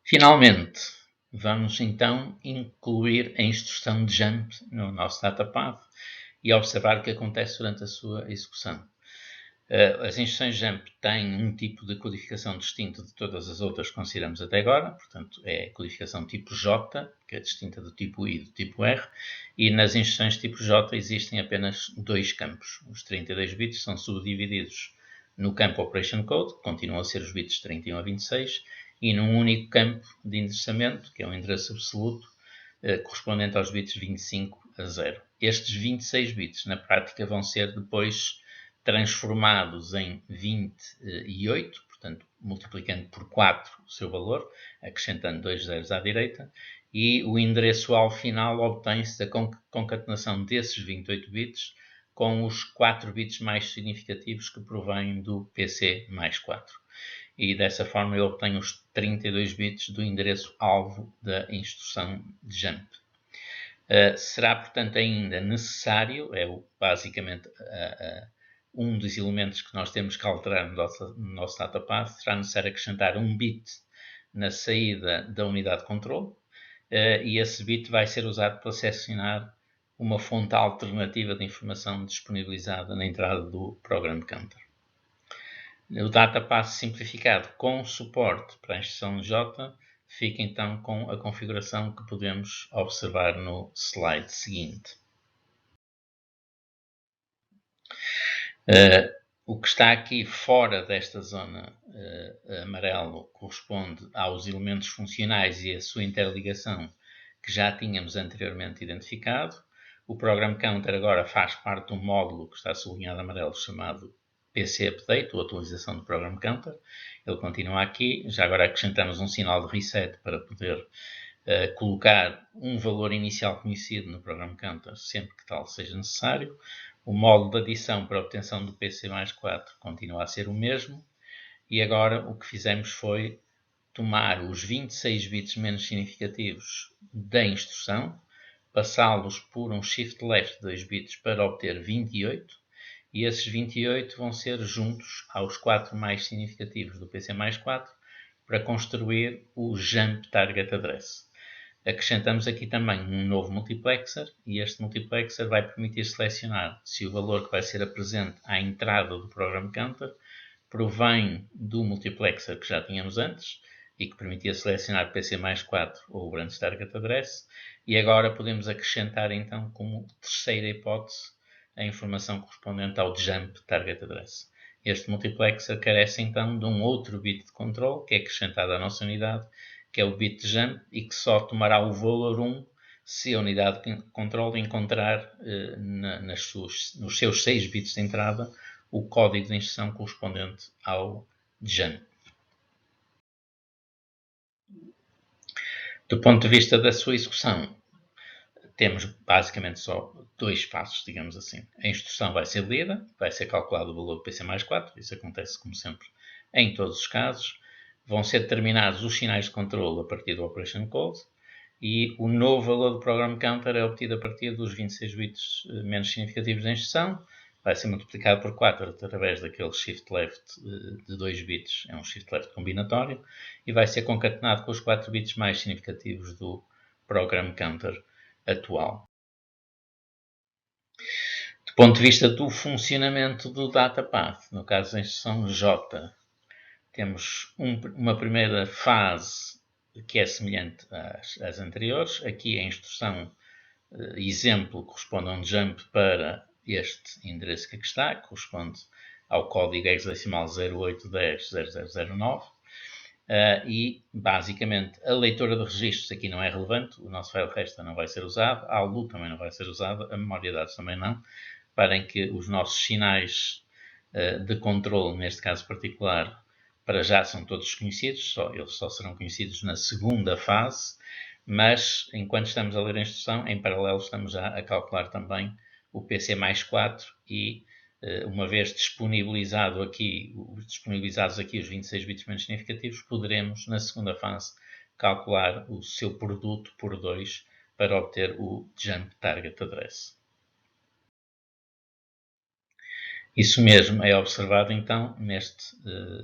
Finalmente, vamos então incluir a instrução de jump no nosso datapath e observar o que acontece durante a sua execução. As instruções jump têm um tipo de codificação distinto de todas as outras que consideramos até agora, portanto é a codificação tipo J, que é distinta do tipo I e do tipo R, e nas instruções tipo J existem apenas dois campos. Os 32 bits são subdivididos no campo Operation Code, que continuam a ser os bits 31 a 26, e num único campo de endereçamento, que é o endereço absoluto, correspondente aos bits 25 a 0. Estes 26 bits, na prática, vão ser depois transformados em 28, portanto, multiplicando por 4 o seu valor, acrescentando 2 zeros à direita, e o endereço-alvo final obtém-se da concatenação desses 28 bits com os 4 bits mais significativos que provêm do PC mais 4. E dessa forma eu obtenho os 32 bits do endereço-alvo da instrução de jump. Será, portanto, ainda necessário, basicamente um dos elementos que nós temos que alterar no nosso datapath, será necessário acrescentar um bit na saída da unidade de controle, e esse bit vai ser usado para selecionar uma fonte alternativa de informação disponibilizada na entrada do Program Counter. O datapath simplificado com suporte para a instrução J fica então com a configuração que podemos observar no slide seguinte. O que está aqui fora desta zona amarelo corresponde aos elementos funcionais e a sua interligação que já tínhamos anteriormente identificado. O Program Counter agora faz parte de um módulo que está sublinhado amarelo chamado PC Update, ou atualização do Program Counter. Ele continua aqui. Já agora acrescentamos um sinal de reset para poder colocar um valor inicial conhecido no Program Counter sempre que tal seja necessário. O módulo de adição para a obtenção do PC mais 4 continua a ser o mesmo. E agora o que fizemos foi tomar os 26 bits menos significativos da instrução, passá-los por um shift left de 2 bits para obter 28, e esses 28 vão ser juntos aos 4 mais significativos do PC mais 4 para construir o Jump Target Address. Acrescentamos aqui também um novo multiplexer, e este multiplexer vai permitir selecionar se o valor que vai ser apresente à entrada do Program Counter provém do multiplexer que já tínhamos antes e que permitia selecionar PC mais 4 ou o Branch Target Address, e agora podemos acrescentar então como terceira hipótese a informação correspondente ao Jump Target Address. Este multiplexer carece então de um outro bit de controle que é acrescentado à nossa unidade, que é o bit jump, e que só tomará o valor 1 se a unidade de controle encontrar nos seus 6 bits de entrada o código de instrução correspondente ao jump. Do ponto de vista da sua execução, temos basicamente só dois passos, digamos assim. A instrução vai ser lida, vai ser calculado o valor do PC mais 4, isso acontece como sempre em todos os casos. Vão ser determinados os sinais de controle a partir do Operation Code, e o novo valor do Program Counter é obtido a partir dos 26 bits menos significativos da instrução. Vai ser multiplicado por 4 através daquele shift left de 2 bits, é um shift left combinatório, e vai ser concatenado com os 4 bits mais significativos do Program Counter atual. Do ponto de vista do funcionamento do datapath, no caso da instrução J, temos uma primeira fase que é semelhante às anteriores. Aqui a instrução exemplo corresponde a um jump para este endereço que aqui está, que corresponde ao código hexadecimal 08100009. E basicamente a leitura de registros aqui não é relevante, o nosso file resta não vai ser usado, a ALU também não vai ser usada, a memória de dados também não, para em que os nossos sinais de controle, neste caso particular, para já são todos conhecidos, eles só serão conhecidos na segunda fase, mas enquanto estamos a ler a instrução, em paralelo estamos já a calcular também o PC mais 4 e uma vez disponibilizados aqui os 26 bits menos significativos, poderemos na segunda fase calcular o seu produto por 2 para obter o Jump Target Address. Isso mesmo é observado então neste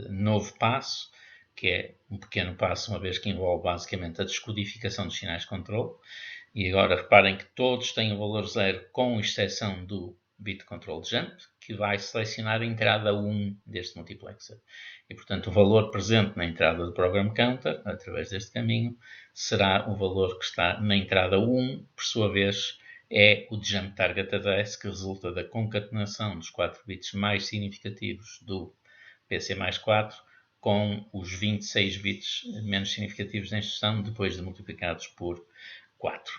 novo passo, que é um pequeno passo, uma vez que envolve basicamente a descodificação dos sinais de controle. E agora reparem que todos têm o valor 0, com exceção do bit control jump, que vai selecionar a entrada 1 deste multiplexer. E, portanto, o valor presente na entrada do program counter, através deste caminho, será o valor que está na entrada 1, por sua vez, é o jump target address, que resulta da concatenação dos 4 bits mais significativos do PC mais 4 com os 26 bits menos significativos da instrução, depois de multiplicados por 4.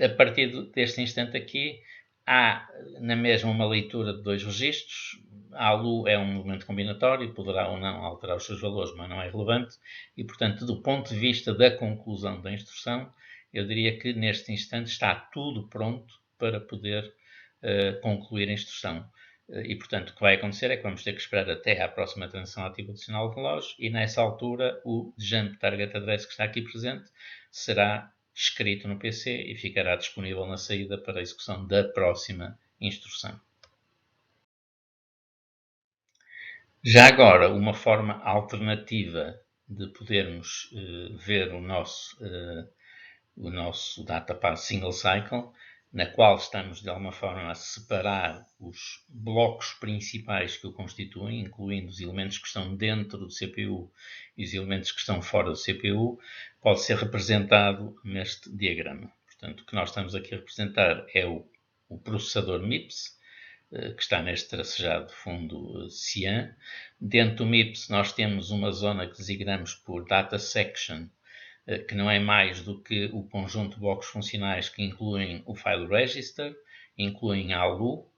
A partir deste instante aqui, há na mesma uma leitura de dois registros. A ALU é um elemento combinatório, poderá ou não alterar os seus valores, mas não é relevante. E, portanto, do ponto de vista da conclusão da instrução, eu diria que neste instante está tudo pronto para poder concluir a instrução. E, portanto, o que vai acontecer é que vamos ter que esperar até à próxima transição ativa adicional de relógio e, nessa altura, o jump target address que está aqui presente será escrito no PC e ficará disponível na saída para a execução da próxima instrução. Já agora, uma forma alternativa de podermos ver o nosso datapath single cycle, na qual estamos de alguma forma a separar os blocos principais que o constituem, incluindo os elementos que estão dentro do CPU e os elementos que estão fora do CPU, pode ser representado neste diagrama. Portanto, o que nós estamos aqui a representar é o processador MIPS, que está neste tracejado fundo cian. Dentro do MIPS nós temos uma zona que designamos por Data Section, que não é mais do que o conjunto de blocos funcionais que incluem o file register, incluem a ALU,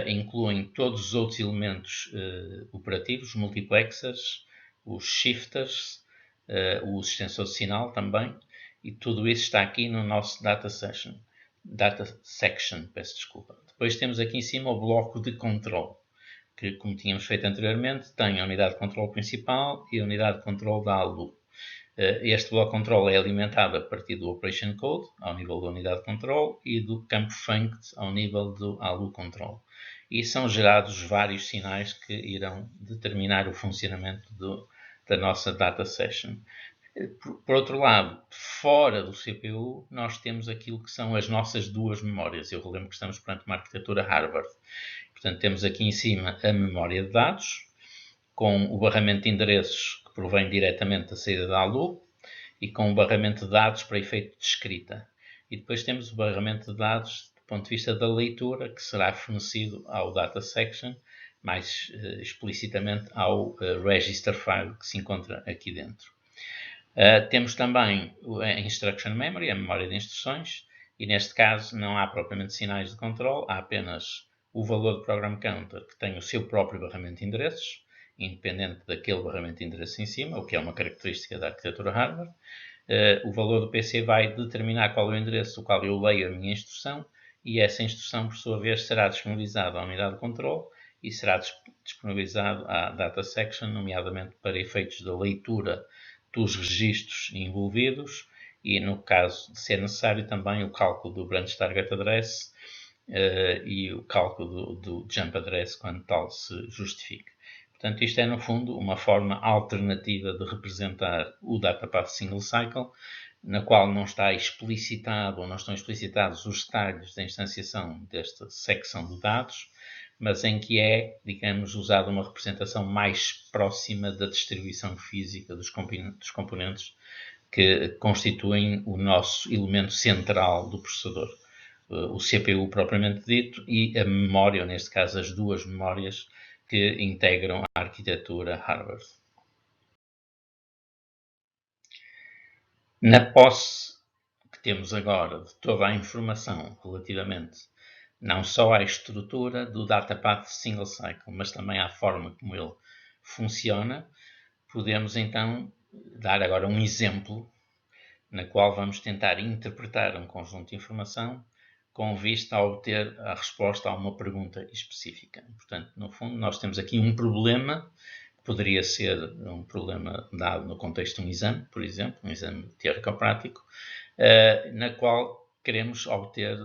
incluem todos os outros elementos operativos, multiplexers, os shifters, o extensor de sinal também, e tudo isso está aqui no nosso Data Section, peço desculpa. Depois temos aqui em cima o bloco de control, que, como tínhamos feito anteriormente, tem a unidade de controle principal e a unidade de controle da ALU. Este bloco de controle é alimentado a partir do Operation Code, ao nível da unidade de controle, e do campo Funct, ao nível do ALU Control. E são gerados vários sinais que irão determinar o funcionamento da nossa Data Session. Por outro lado, fora do CPU, nós temos aquilo que são as nossas duas memórias. Eu relembro que estamos perante uma arquitetura Harvard. Portanto, temos aqui em cima a memória de dados, com o barramento de endereços que provém diretamente da saída da ALU e com o barramento de dados para efeito de escrita. E depois temos o barramento de dados do ponto de vista da leitura, que será fornecido ao Data Section, mais explicitamente ao Register File que se encontra aqui dentro. Temos também a Instruction Memory, a memória de instruções, e neste caso não há propriamente sinais de controle, há apenas o valor do Program Counter, que tem o seu próprio barramento de endereços, independente daquele barramento de endereços em cima, o que é uma característica da arquitetura Harvard. O valor do PC vai determinar qual é o endereço do qual eu leio a minha instrução, e essa instrução, por sua vez, será disponibilizada à unidade de controle e será disponibilizado à Data Section, nomeadamente para efeitos da leitura dos registros envolvidos e, no caso de ser necessário, também o cálculo do Branch Target Address e o cálculo do Jump Address quando tal se justifique. Portanto, isto é, no fundo, uma forma alternativa de representar o Datapath Single Cycle, na qual não está explicitado ou não estão explicitados os detalhes da instanciação desta secção de dados, mas em que é, digamos, usada uma representação mais próxima da distribuição física dos componentes que constituem o nosso elemento central do processador. O CPU propriamente dito e a memória, ou neste caso as duas memórias, que integram a arquitetura Harvard. Na posse que temos agora de toda a informação relativamente não só à estrutura do Datapath Single Cycle, mas também à forma como ele funciona, podemos então dar agora um exemplo na qual vamos tentar interpretar um conjunto de informação com vista a obter a resposta a uma pergunta específica. Portanto, no fundo, nós temos aqui um problema, que poderia ser um problema dado no contexto de um exame, por exemplo, um exame teórico-prático, na qual queremos obter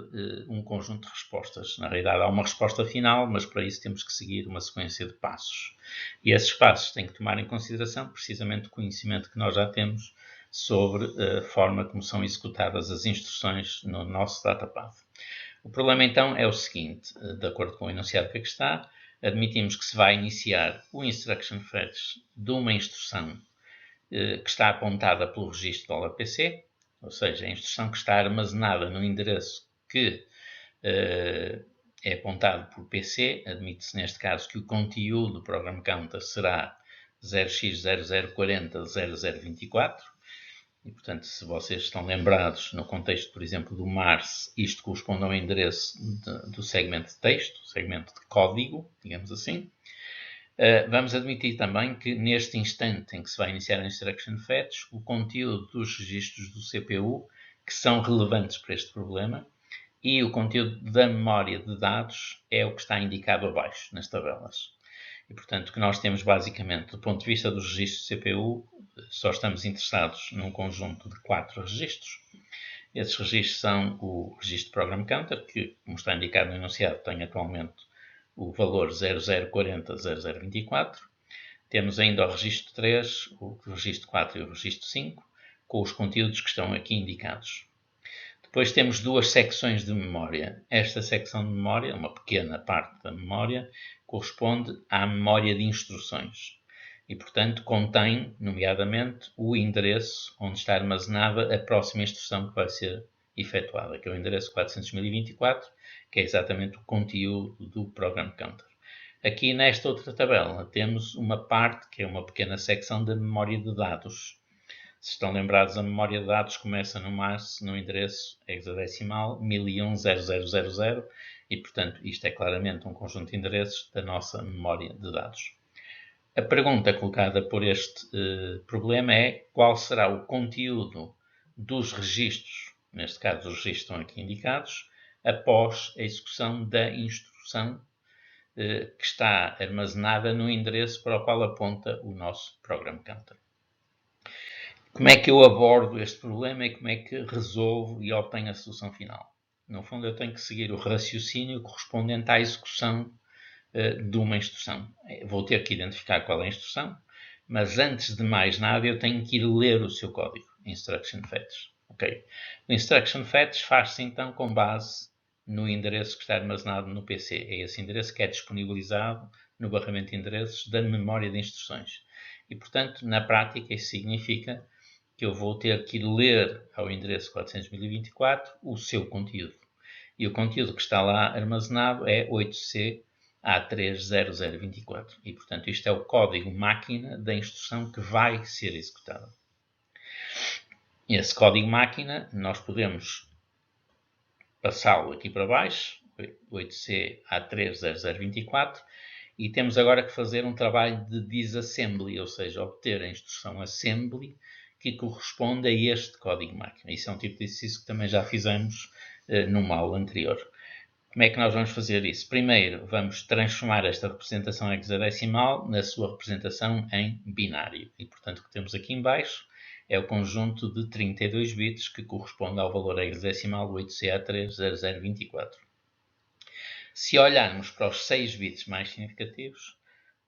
um conjunto de respostas. Na realidade, há uma resposta final, mas para isso temos que seguir uma sequência de passos. E esses passos têm que tomar em consideração precisamente o conhecimento que nós já temos sobre a forma como são executadas as instruções no nosso datapath. O problema então é o seguinte, de acordo com o enunciado que aqui está, admitimos que se vai iniciar o instruction fetch de uma instrução que está apontada pelo registro $PC, ou seja, a instrução que está armazenada no endereço que é apontado por PC, admite-se neste caso que o conteúdo do program counter será 0x00400024, e portanto, se vocês estão lembrados no contexto, por exemplo, do Mars, isto corresponde ao endereço do segmento de texto, segmento de código, digamos assim. Vamos admitir também que neste instante em que se vai iniciar a instruction fetch, o conteúdo dos registros do CPU que são relevantes para este problema e o conteúdo da memória de dados é o que está indicado abaixo nas tabelas. E, portanto, o que nós temos basicamente, do ponto de vista dos registros do CPU, só estamos interessados num conjunto de 4 registros. Esses registros são o registro Program Counter, que, como está indicado no enunciado, tem atualmente o valor 00400024. Temos ainda o registro 3, o registro 4 e o registro 5, com os conteúdos que estão aqui indicados. Depois temos duas secções de memória. Esta secção de memória, uma pequena parte da memória, corresponde à memória de instruções e, portanto, contém, nomeadamente, o endereço onde está armazenada a próxima instrução que vai ser efetuada, que é o endereço 400.024, que é exatamente o conteúdo do Program Counter. Aqui nesta outra tabela temos uma parte que é uma pequena secção da memória de dados. Se estão lembrados, a memória de dados começa no endereço hexadecimal 1001.0000 e, portanto, isto é claramente um conjunto de endereços da nossa memória de dados. A pergunta colocada por este problema é qual será o conteúdo dos registros, neste caso os registros estão aqui indicados, após a execução da instrução que está armazenada no endereço para o qual aponta o nosso Program Counter. Como é que eu abordo este problema e como é que resolvo e obtenho a solução final? No fundo, eu tenho que seguir o raciocínio correspondente à execução de uma instrução. Vou ter que identificar qual é a instrução, mas antes de mais nada eu tenho que ir ler o seu código, instruction fetch. Okay? O instruction fetch faz-se então com base no endereço que está armazenado no PC. É esse endereço que é disponibilizado no barramento de endereços da memória de instruções. E, portanto, na prática, isso significa que eu vou ter que ler ao endereço 400.024 o seu conteúdo. E o conteúdo que está lá armazenado é 8C A30024. E, portanto, isto é o código máquina da instrução que vai ser executada. Esse código máquina, nós podemos passá-lo aqui para baixo, 8C A30024, e temos agora que fazer um trabalho de disassembly, ou seja, obter a instrução assembly que corresponde a este código máquina. Isso é um tipo de exercício que também já fizemos numa aula anterior. Como é que nós vamos fazer isso? Primeiro, vamos transformar esta representação hexadecimal na sua representação em binário. E, portanto, o que temos aqui em baixo é o conjunto de 32 bits que corresponde ao valor hexadecimal 8CA30024. Se olharmos para os 6 bits mais significativos,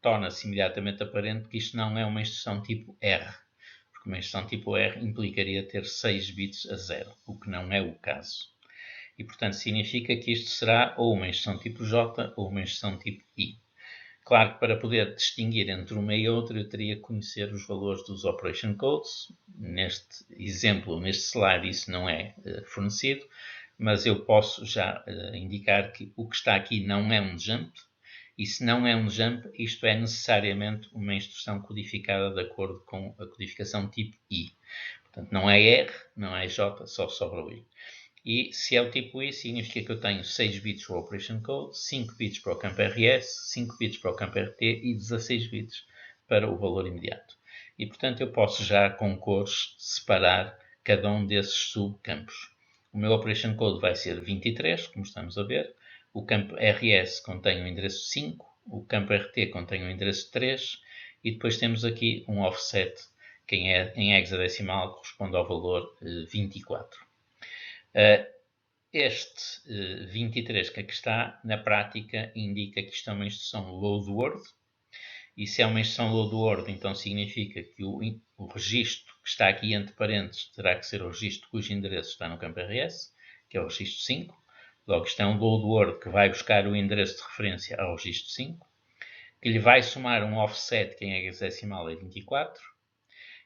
torna-se imediatamente aparente que isto não é uma instrução tipo R, porque uma instrução tipo R implicaria ter 6 bits a 0, o que não é o caso. E, portanto, significa que isto será ou uma instrução tipo J ou uma instrução tipo I. Claro que para poder distinguir entre uma e outra eu teria que conhecer os valores dos operation codes. Neste exemplo, neste slide, isso não é fornecido, mas eu posso já indicar que o que está aqui não é um jump, e se não é um jump, isto é necessariamente uma instrução codificada de acordo com a codificação tipo I. Portanto, não é R, não é J, só sobra o I. E se é o tipo I, significa que eu tenho 6 bits para o Operation Code, 5 bits para o campo RS, 5 bits para o campo RT e 16 bits para o valor imediato. E, portanto, eu posso já com cores separar cada um desses subcampos. O meu Operation Code vai ser 23, como estamos a ver. O campo RS contém o endereço 5, o campo RT contém o endereço 3 e depois temos aqui um offset que em hexadecimal corresponde ao valor 24. este 23 que aqui está, na prática, indica que isto é uma instrução load word. E se é uma instrução load word, então significa que o registro que está aqui entre parênteses terá que ser o registro cujo endereço está no campo RS, que é o registro 5. Logo, isto é um load word que vai buscar o endereço de referência ao registro 5, que lhe vai somar um offset que em hexadecimal é 24,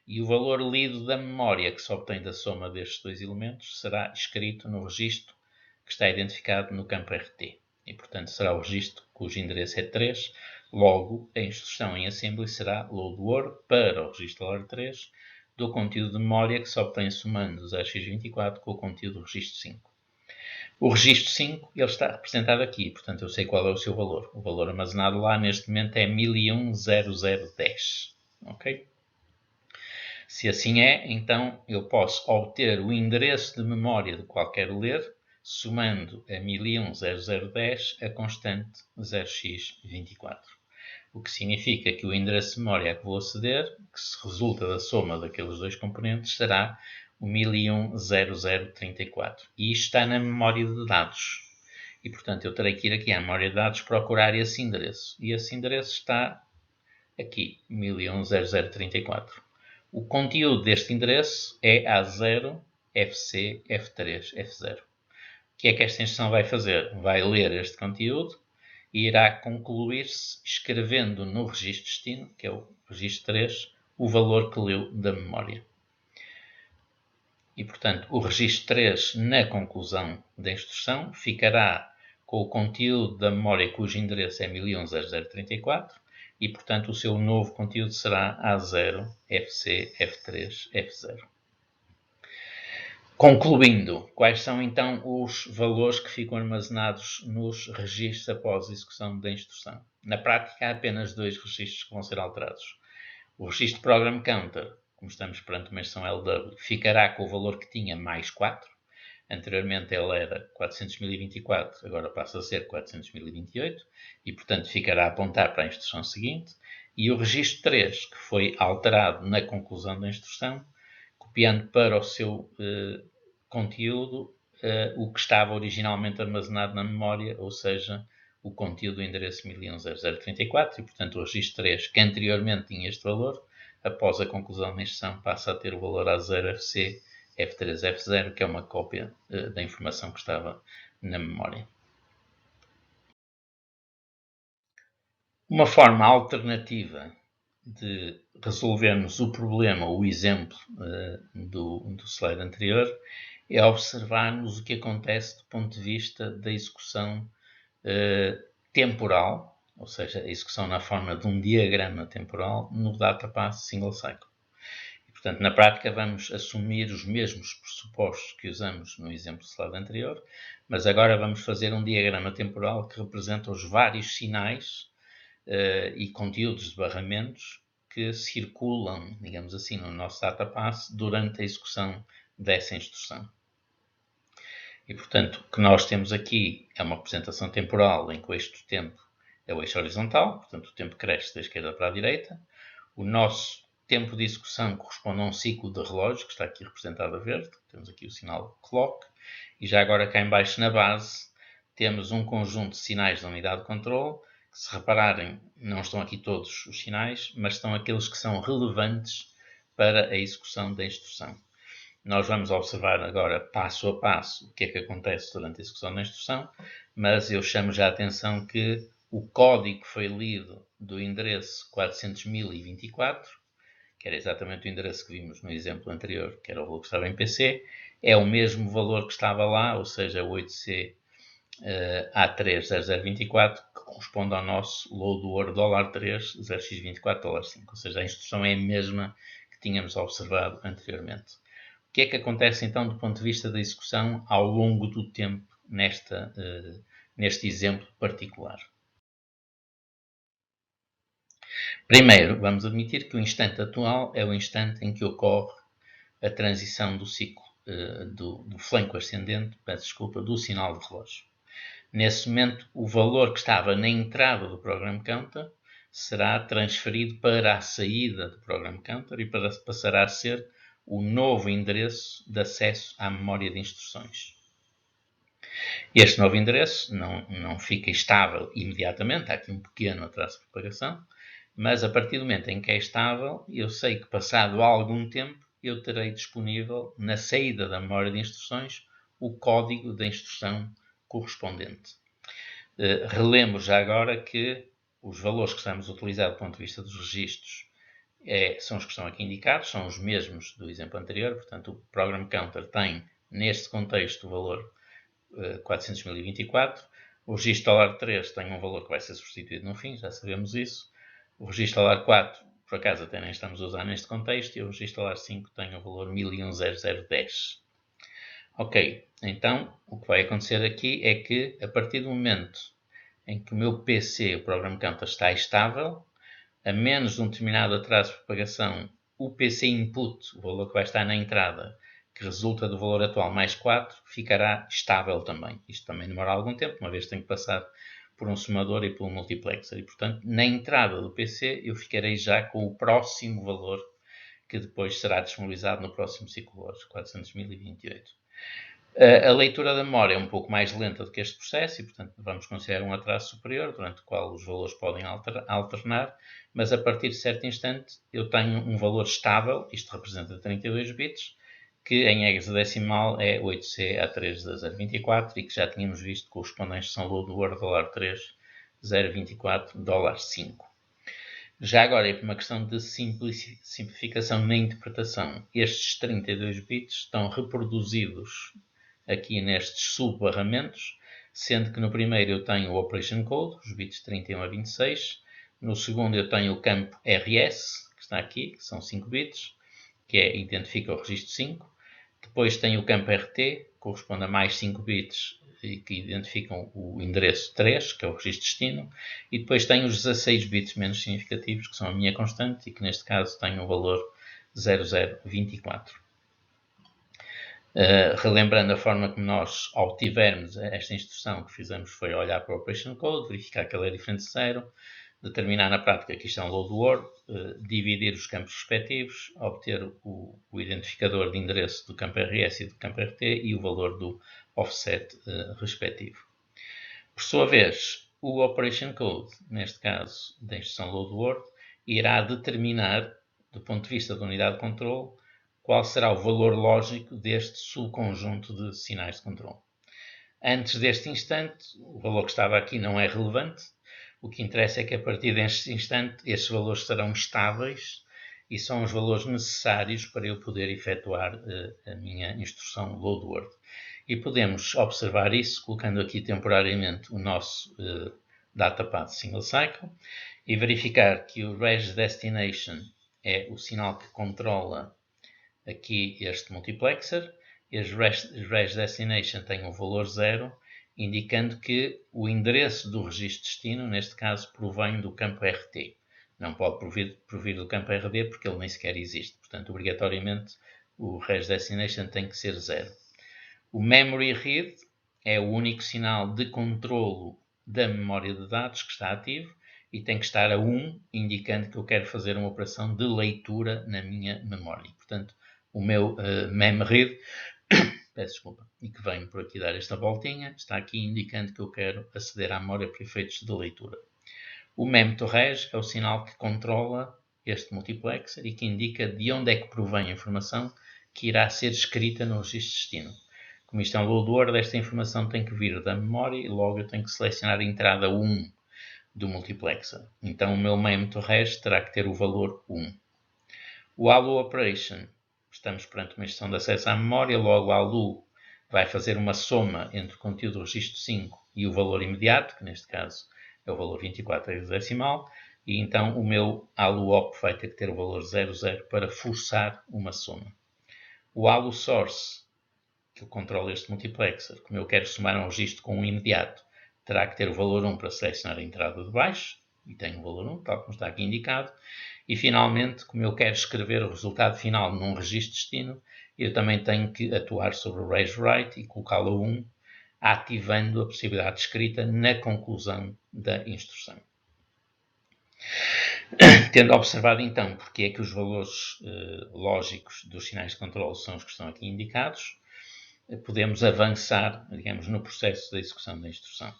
e o valor lido da memória que se obtém da soma destes dois elementos será escrito no registro que está identificado no campo RT. E, portanto, será o registro cujo endereço é 3. Logo, a instrução em assembly será load word para o registro LR3 do conteúdo de memória que se obtém somando 0x24 com o conteúdo do registro 5. O registro 5 ele está representado aqui, portanto eu sei qual é o seu valor. O valor armazenado lá neste momento é 1001.0010. Ok? Se assim é, então eu posso obter o endereço de memória de qualquer ler, somando a 1001.0010 a constante 0x24. O que significa que o endereço de memória a que vou aceder, que se resulta da soma daqueles dois componentes, será o 1001.0034. E isto está na memória de dados. E, portanto, eu terei que ir aqui à memória de dados procurar esse endereço. E esse endereço está aqui, 1001.0034. O conteúdo deste endereço é A0, FC, F3, F0. O que é que esta instrução vai fazer? Vai ler este conteúdo e irá concluir-se escrevendo no registro destino, que é o registro 3, o valor que leu da memória. E, portanto, o registro 3, na conclusão da instrução, ficará com o conteúdo da memória cujo endereço é 1001.0034 e, portanto, o seu novo conteúdo será A0, FC, F3, F0. Concluindo, quais são então os valores que ficam armazenados nos registros após a execução da instrução? Na prática, há apenas dois registros que vão ser alterados. O registro Program Counter, como estamos perante uma instrução LW, ficará com o valor que tinha mais 4. Anteriormente ele era 400.024, agora passa a ser 400.028 e, portanto, ficará a apontar para a instrução seguinte. E o registro 3, que foi alterado na conclusão da instrução, copiando para o seu conteúdo o que estava originalmente armazenado na memória, ou seja, o conteúdo do endereço 1001.0034 e, portanto, o registro 3, que anteriormente tinha este valor, após a conclusão da instrução, passa a ter o valor A0FC, F3, F0, que é uma cópia da informação que estava na memória. Uma forma alternativa de resolvermos o problema, o exemplo do slide anterior, é observarmos o que acontece do ponto de vista da execução temporal, ou seja, a execução na forma de um diagrama temporal no DataPath Single Cycle. E, portanto, na prática vamos assumir os mesmos pressupostos que usamos no exemplo do slide anterior, mas agora vamos fazer um diagrama temporal que representa os vários sinais e conteúdos de barramentos que circulam, digamos assim, no nosso DataPath durante a execução dessa instrução. E, portanto, o que nós temos aqui é uma representação temporal em que o eixo do tempo é o eixo horizontal, portanto, o tempo cresce da esquerda para a direita. O nosso tempo de execução corresponde a um ciclo de relógio, que está aqui representado a verde. Temos aqui o sinal clock. E já agora cá em baixo, na base, temos um conjunto de sinais da unidade de controle, que, se repararem, não estão aqui todos os sinais, mas estão aqueles que são relevantes para a execução da instrução. Nós vamos observar agora, passo a passo, o que é que acontece durante a execução da instrução, mas eu chamo já a atenção que o código que foi lido do endereço 400.024, que era exatamente o endereço que vimos no exemplo anterior, que era o valor que estava em PC, é o mesmo valor que estava lá, ou seja, 8C A30024, que corresponde ao nosso load word $3 0x24 $5, ou seja, a instrução é a mesma que tínhamos observado anteriormente. O que é que acontece então do ponto de vista da execução ao longo do tempo neste exemplo particular? Primeiro, vamos admitir que o instante atual é o instante em que ocorre a transição do ciclo do flanco ascendente, peço desculpa, do sinal de relógio. Nesse momento, o valor que estava na entrada do Program Counter será transferido para a saída do Program Counter e passará a ser o novo endereço de acesso à memória de instruções. Este novo endereço não fica estável imediatamente, há aqui um pequeno atraso de propagação, mas a partir do momento em que é estável, eu sei que passado algum tempo eu terei disponível na saída da memória de instruções o código da instrução correspondente. Relembro já agora que os valores que estamos a utilizar do ponto de vista dos registros são os que estão aqui indicados, são os mesmos do exemplo anterior, portanto o Program Counter tem neste contexto o valor 400.024, o registro $3 tem um valor que vai ser substituído no fim, já sabemos isso, o registro $4 por acaso até nem estamos a usar neste contexto e o registro $5 tem o valor 1001.0010. Ok, então o que vai acontecer aqui é que a partir do momento em que o meu PC, o Program Counter, está estável, a menos de um determinado atraso de propagação, o PC input, o valor que vai estar na entrada, que resulta do valor atual mais 4, ficará estável também. Isto também demora algum tempo, uma vez tenho que passar por um somador e por um multiplexer. E, portanto, na entrada do PC, eu ficarei já com o próximo valor que depois será disponibilizado no próximo ciclo lógico, 400.028. A leitura da memória é um pouco mais lenta do que este processo e, portanto, vamos considerar um atraso superior, durante o qual os valores podem alternar, mas a partir de certo instante eu tenho um valor estável, isto representa 32 bits, que em hexadecimal é 8C-A3-024 e que já tínhamos visto correspondentes são load word $3, 024, $5. Já agora, é por uma questão de simplificação na interpretação, estes 32 bits estão reproduzidos aqui nestes subbarramentos, sendo que no primeiro eu tenho o Operation Code, os bits 31 a 26, no segundo eu tenho o campo RS, que está aqui, que são 5 bits, que identifica o registro 5, depois tenho o campo RT, que corresponde a mais 5 bits e que identificam o endereço 3, que é o registro destino, e depois tenho os 16 bits menos significativos, que são a minha constante e que neste caso têm o valor 0024. Relembrando a forma como nós obtivemos esta instrução, que fizemos foi olhar para o Operation Code, verificar que ele é diferente de 0, determinar na prática que isto é um load word, dividir os campos respectivos, obter o identificador de endereço do campo RS e do campo RT e o valor do offset respectivo. Por sua vez, o Operation Code, neste caso da instrução load word, irá determinar, do ponto de vista da unidade de controle, qual será o valor lógico deste subconjunto de sinais de controle. Antes deste instante, o valor que estava aqui não é relevante. O que interessa é que a partir deste instante estes valores serão estáveis e são os valores necessários para eu poder efetuar a minha instrução load word. E podemos observar isso colocando aqui temporariamente o nosso datapath single cycle e verificar que o regDestination é o sinal que controla aqui este multiplexer, e as regDestination tem um valor 0, indicando que o endereço do registro destino, neste caso, provém do campo RT. Não pode provir do campo RD porque ele nem sequer existe. Portanto, obrigatoriamente, o regDestination tem que ser 0. O memory read é o único sinal de controlo da memória de dados que está ativo e tem que estar a 1, indicando que eu quero fazer uma operação de leitura na minha memória. Portanto, o meu memread, peço desculpa, e que vem por aqui dar esta voltinha, está aqui indicando que eu quero aceder à memória para efeitos de leitura. O mem-to-reg é o sinal que controla este multiplexer e que indica de onde é que provém a informação que irá ser escrita no registro destino. Como isto é um load word, esta informação tem que vir da memória e logo eu tenho que selecionar a entrada 1 do multiplexer. Então o meu mem-to-reg terá que ter o valor 1. O ALU Operation, estamos perante uma instrução de acesso à memória, logo a ALU vai fazer uma soma entre o conteúdo do registro 5 e o valor imediato, que neste caso é o valor 24 hexadecimal, e então o meu ALU-OP vai ter que ter o valor 00 para forçar uma soma. O ALU-Source, que controla este multiplexer, como eu quero somar um registro com um imediato, terá que ter o valor 1 para selecionar a entrada de baixo, e tem o valor 1, tal como está aqui indicado. E finalmente, como eu quero escrever o resultado final num registro destino, eu também tenho que atuar sobre o RegWrite e colocá-lo a 1, ativando a possibilidade de escrita na conclusão da instrução. Tendo observado então porque é que os valores lógicos dos sinais de controle são os que estão aqui indicados, podemos avançar, digamos, no processo da execução da instrução.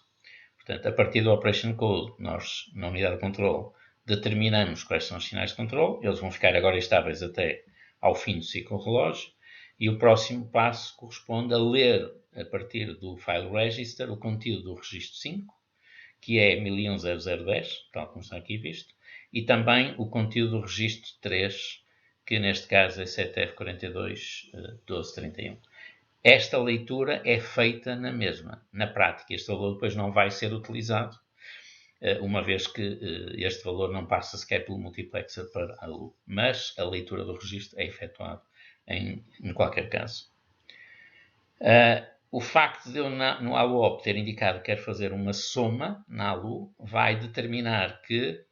Portanto, a partir do Operation Code, nós, na unidade de controle, determinamos quais são os sinais de controle. Eles vão ficar agora estáveis até ao fim do ciclo relógio. E o próximo passo corresponde a ler, a partir do file register, o conteúdo do registro 5, que é 1001.0010, tal como está aqui visto, e também o conteúdo do registro 3, que neste caso é 7F421231. Esta leitura é feita na mesma. Na prática, este valor depois não vai ser utilizado, uma vez que este valor não passa sequer pelo multiplexer para a ALU, mas a leitura do registro é efetuada em qualquer caso. O facto de eu no ALUOP ter indicado que quero fazer uma soma na ALU vai determinar que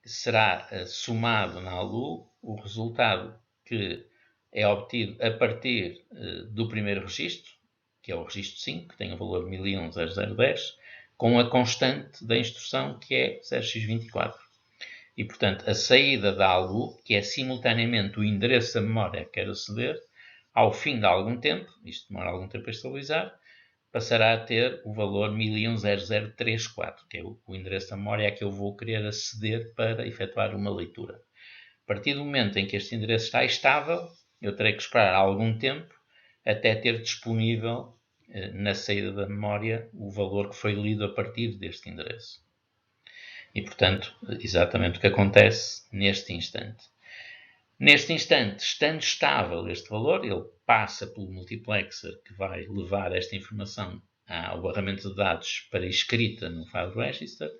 será somado na ALU o resultado que é obtido a partir do primeiro registro, que é o registro 5, que tem o valor 1001.0010, com a constante da instrução, que é 0x24. E, portanto, a saída da ALU, que é simultaneamente o endereço da memória que quero aceder, ao fim de algum tempo, isto demora algum tempo a estabilizar, passará a ter o valor 1001.0034, que é o endereço da memória a que eu vou querer aceder para efetuar uma leitura. A partir do momento em que este endereço está estável, eu terei que esperar algum tempo até ter disponível na saída da memória o valor que foi lido a partir deste endereço. E, portanto, exatamente o que acontece neste instante. Neste instante, estando estável este valor, ele passa pelo multiplexer que vai levar esta informação ao barramento de dados para escrita no file register.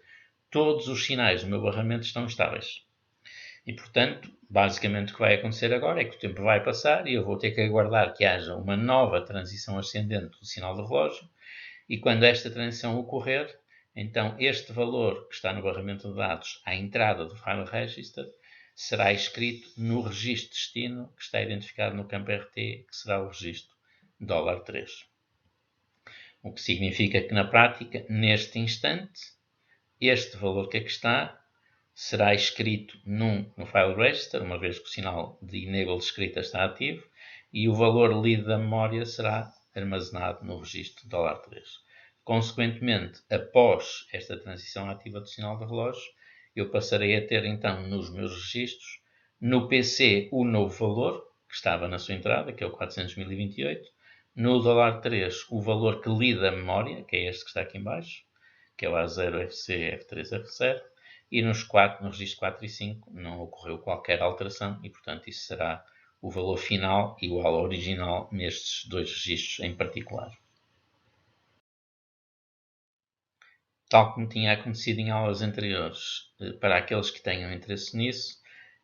Todos os sinais do meu barramento estão estáveis. E, portanto, basicamente o que vai acontecer agora é que o tempo vai passar e eu vou ter que aguardar que haja uma nova transição ascendente do sinal do relógio, e quando esta transição ocorrer, então este valor que está no barramento de dados à entrada do file register será escrito no registro destino que está identificado no campo RT, que será o registro $3. O que significa que na prática, neste instante, este valor que aqui está será escrito no file register, uma vez que o sinal de enable de escrita está ativo, e o valor lido da memória será armazenado no registro $3. Consequentemente, após esta transição ativa do sinal de relógio, eu passarei a ter então nos meus registros, no PC, o novo valor, que estava na sua entrada, que é o 400.028, no $3 o valor que lida a memória, que é este que está aqui em baixo, que é o A0, FC, F3, F0, e no registro 4 e 5 não ocorreu qualquer alteração e, portanto, isso será o valor final igual ao original nestes dois registros em particular. Tal como tinha acontecido em aulas anteriores, para aqueles que tenham interesse nisso,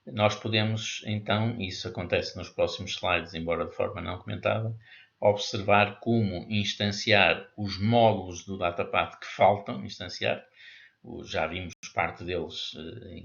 nós podemos, então, isso acontece nos próximos slides, embora de forma não comentada, observar como instanciar os módulos do datapath que faltam instanciar. Já vimos parte deles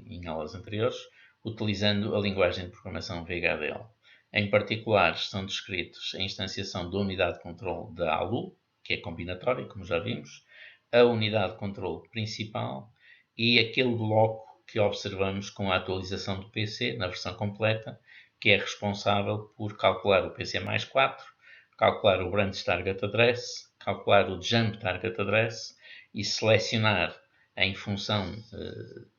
em aulas anteriores, utilizando a linguagem de programação VHDL. Em particular, estão descritos a instanciação da unidade de controle da ALU, que é combinatória, como já vimos, a unidade de controle principal e aquele bloco que observamos com a atualização do PC na versão completa, que é responsável por calcular o PC mais 4, calcular o branch target address, calcular o jump target address e selecionar em função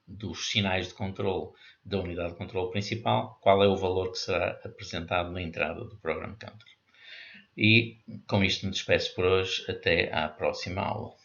dos sinais de controle da unidade de controle principal, qual é o valor que será apresentado na entrada do Program Counter. E com isto me despeço por hoje, até à próxima aula.